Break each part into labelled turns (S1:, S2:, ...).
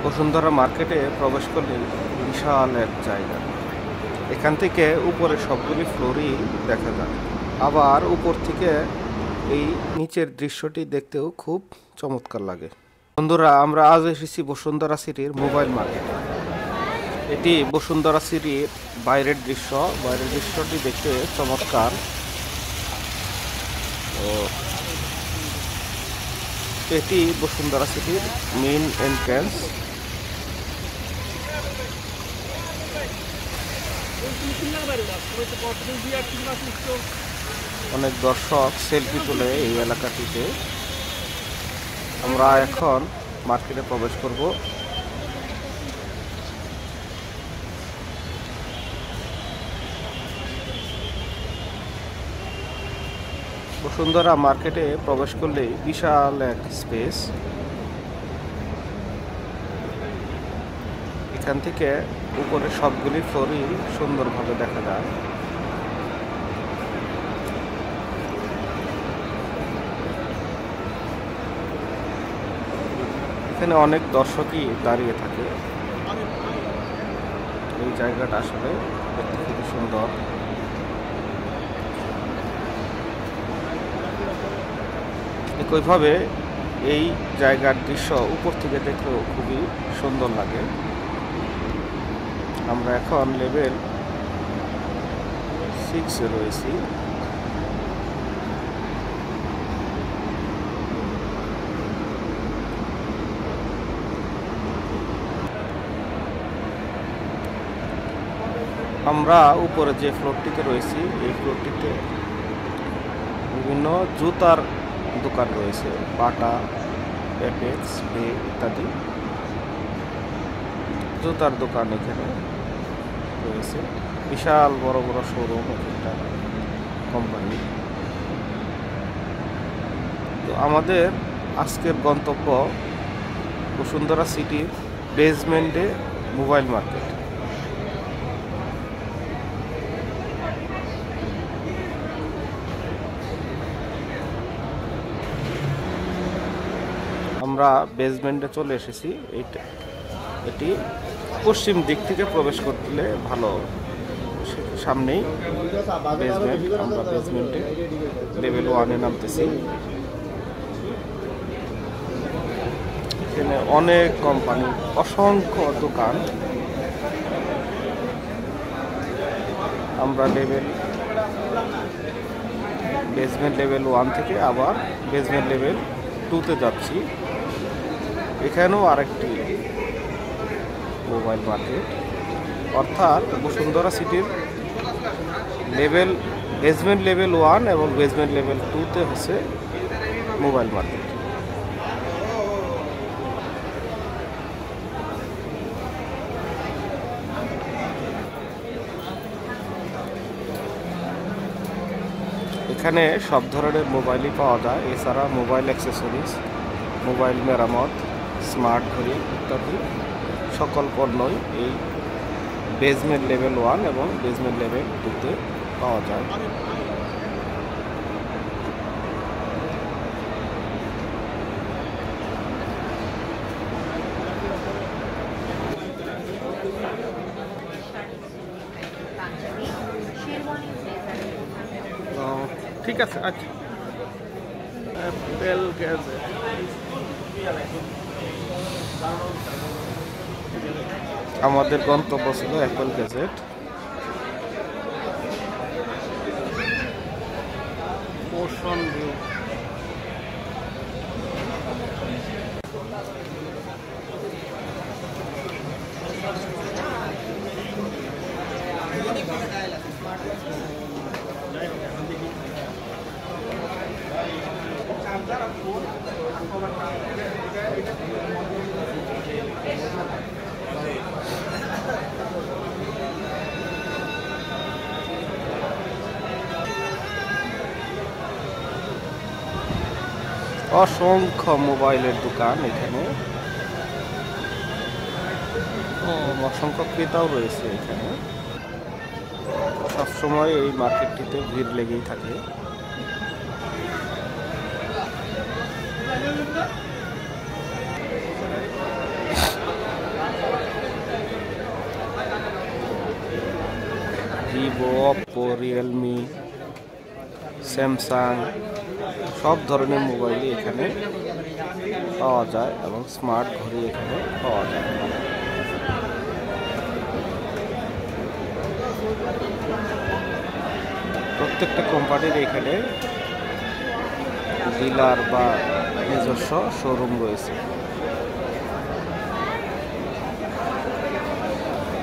S1: বসুন্ধরা মার্কেটে প্রবেশ করলে বিশাল এক জায়গা। এখান থেকে উপরে সবগুলি ফ্লোরই দেখা যায়। আবার উপর থেকে এই নিচের দৃশ্যটি দেখতেও খুব চমৎকার লাগে। বন্ধুরা, আমরা আজ এসেছি বসুন্ধরা সিটির মোবাইল মার্কেটে। এটি বসুন্ধরা সিটির বাইরের দৃশ্য। বাইরের দৃশ্যটি দেখতে চমৎকার। তো এটি বসুন্ধরা সিটির মেইন এন্ট্রান্স। অনেক দর্শক সেলফি তুলে এই এলাকাটিতে। আমরা এখন মার্কেটে প্রবেশ করব। বসুন্ধরা মার্কেটে প্রবেশ করলেই বিশাল এক স্পেস। এখান থেকে উপরে সবগুলি ফ্লোরই সুন্দরভাবে দেখা যায়। এখানে অনেক দর্শকই দাঁড়িয়ে থাকে। এই জায়গাটা আসলে দেখতে খুবই সুন্দর। একইভাবে এই জায়গার দৃশ্য উপর থেকে দেখলেও খুবই সুন্দর লাগে। আমরা এখন লেভেল 6-এ রয়েছি। আমরা উপরে যে ফ্লোরটিতে রয়েছি, এই ফ্লোরটিতে বিভিন্ন জুতার দোকান রয়েছে, বাটা, অ্যাপেক্স, বে ইত্যাদি জুতার দোকান এখানে রয়েছে। বিশাল বড় বড় শোরুম একটা কোম্পানি। তো আমাদের আজকের গন্তব্য বসুন্ধরা সিটির বেসমেন্টে মোবাইল মার্কেট। আমরা বেসমেন্টে চলে এসেছি। এটি পশ্চিম দিক থেকে প্রবেশ করলে ভালো। সামনেই বেসমেন্ট। আমরা বেসমেন্টে লেভেল 1-এ নামতেছি। এখানে অনেক কোম্পানি, অসংখ্য দোকান। আমরা বেসমেন্ট লেভেল 1 থেকে আবার বেসমেন্ট লেভেল 2-তে যাচ্ছি। এখানেও আরেকটি মোবাইল মার্কেট, অর্থাৎ বসুন্ধরা সিটির বেসমেন্ট লেভেল 1 এবং বেসমেন্ট লেভেল 2-তে হচ্ছে মোবাইল মার্কেট। এখানে সব ধরনের মোবাইলই পাওয়া যায়। এছাড়া মোবাইল অ্যাক্সেসরিজ, মোবাইল মেরামত, স্মার্ট ঘড়ি ইত্যাদি সকল পণ্যই এই বেসমেন্ট লেভেল 1 এবং বেসমেন্ট লেভেল 2-তে পাওয়া যায়। ঠিক আছে, আচ্ছা। অ্যাপেল গ্যাজেট, আমাদের গন্তব্য ছিল অ্যাপেল গ্যাজেট। ওশন ভিউ, অসংখ্য মোবাইলের দোকান এখানে। অসংখ্য ক্রেতাও রয়েছে এখানে। সবসময় এই মার্কেটটিতে ভিড় লেগেই থাকে। ভিভো, অপ্পো, রিয়েলমি, স্যামসাং সব ধরনের মোবাইলই এখানে পাওয়া যায় এবং স্মার্ট ঘড়ি এখানে পাওয়া যায়। প্রত্যেকটা কোম্পানির এখানে ডিলার বা নিজস্ব শোরুম রয়েছে।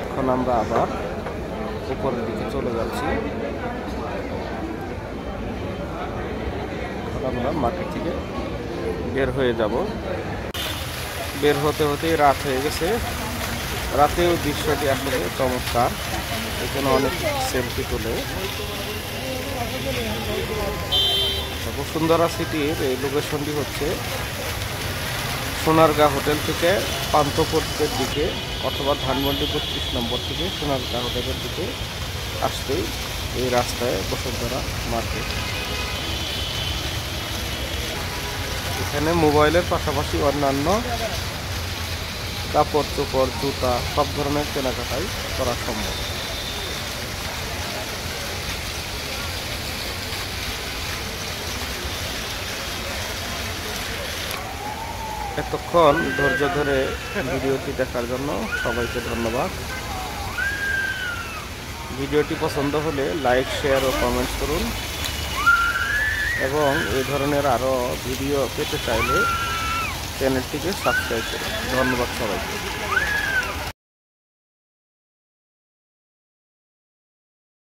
S1: এখন আমরা আবার উপরের দিকে চলে যাচ্ছি। আমরা মার্কেট থেকে বের হয়ে যাব। বের হতে হতেই রাত হয়ে গেছে। রাতেও দৃশ্যটি আসলে চমৎকার। এখানে অনেক সেলফি তোলে। বসুন্ধরা সিটির এই লোকেশনটি হচ্ছে সোনারগাঁ হোটেল থেকে পান্থপথের দিকে অথবা ধানমন্ডি 32 নম্বর থেকে সোনারগাঁ হোটেলের দিকে আসতেই এই রাস্তায় বসুন্ধরা মার্কেট। এখানে মোবাইলের পাশাপাশি অন্যান্য কাপড় চোপড়, জুতা সব ধরনের কেনাকাটাই করা সম্ভব। এতক্ষণ ধৈর্য ধরে ভিডিওটি দেখার জন্য সবাইকে ধন্যবাদ। ভিডিওটি পছন্দ হলে লাইক, শেয়ার ও কমেন্টস করুন এবং এই ধরনের আরও ভিডিও পেতে চাইলে চ্যানেলটিকে সাবস্ক্রাইব করুন। ধন্যবাদ সবাইকে।